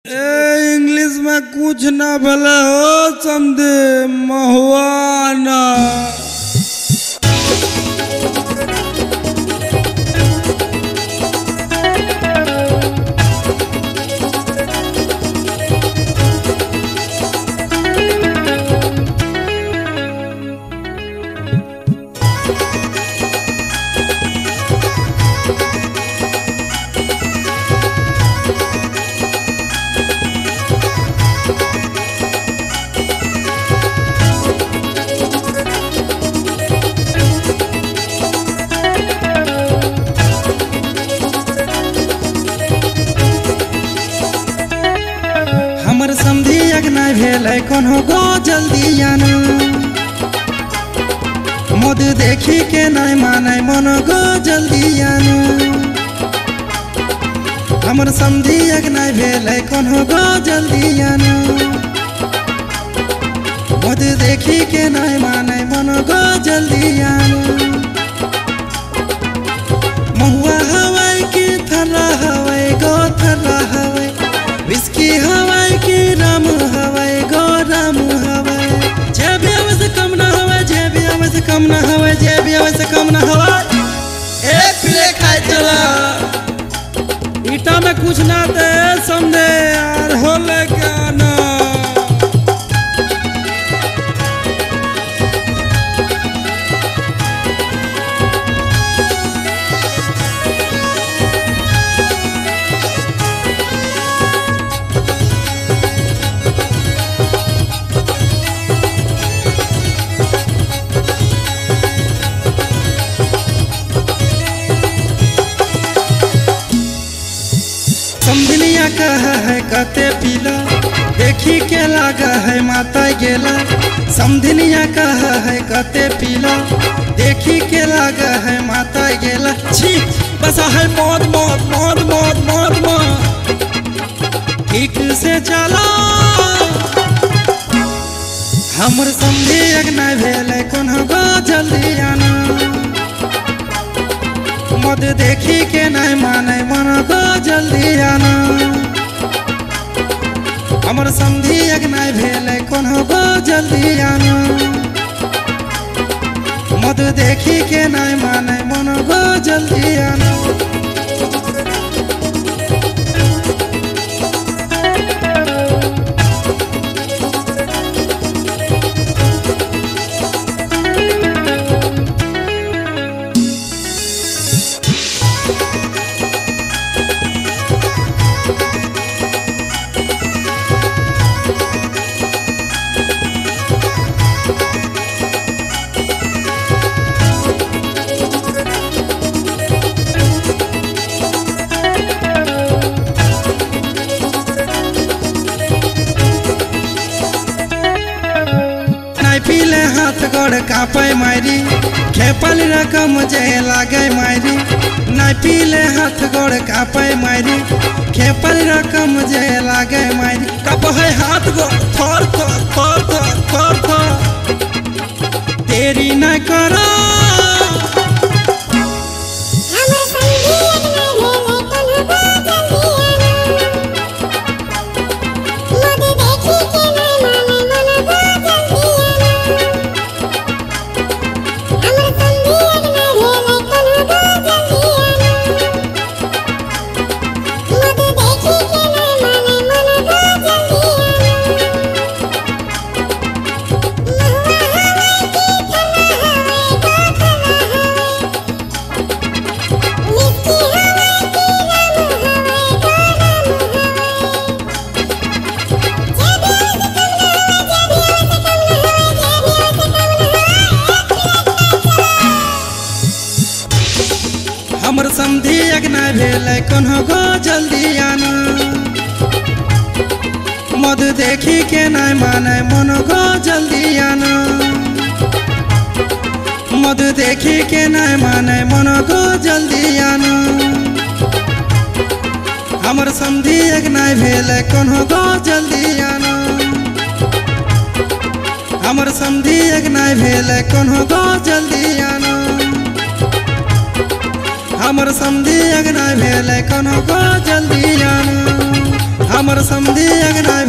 English में कुछ ना भले हो समझे महुआना। हमर समधी अगना भेल कोनो गो जल्दी आना। मोद देखी के नहीं माने मन गो जल्दी आना। हमर समधी अगना भेल कोनो गो जल्दी आना। मोद देखी के नहीं माने मन गो जल्दी आना। महुआ हवाई की थर्रा हवाई गो थर्रा हवाई। विस्की हवाई की राम हवाई गो राम हवाई। जे भी हवा से कम ना हवाई, जे भी हवा से कम ना हवाई, जे भी हवा से कम ना हवाई। एक प्ले खाए चला ईटा में कुछ ना दे समझे यार होले क्या ना। समझनिया कहा है कते पीला, देखी के लागा है माता गेला। समझनिया कहा है कते पीला, देखी के लागा है माता गेला। छी बसा है मौत मौत मौत मौत मौत मौत। ठीक से चला हमर समझी अगना भेल कोनो गो जल्दी आना। मद देखी के नहीं माने मन गो जल्दी आना। हमर समधी अगना भेल कोनो गो जल्दी आना। मद देखी के नहीं माने मन गो जल्दी आना। पीले हाथ गोड़ कापे मारी, खेपल रकम जे लागे मारी। नहीं पीले हाथ गोड़ कापे मारी, खेपल रकम जे लागे मारी। कब है हाथ गोड़ थोर थोर थोर थोर थोर थोर। तेरी न करो हमर समधी अगना भेल कोनो गो जल्दी आना। मद देखी के नहीं माने मन गो जल्दी आना। मद देखी के नहीं माने मन गो जल्दी आना। हमर समधी अगना भेल कोनो गो जल्दी आना। हमर समधी अगना भेल कोनो गो जल्दी आना। हमर समधी अगना भेल कोनो गो जल्दी आना। हमर समधी अंगना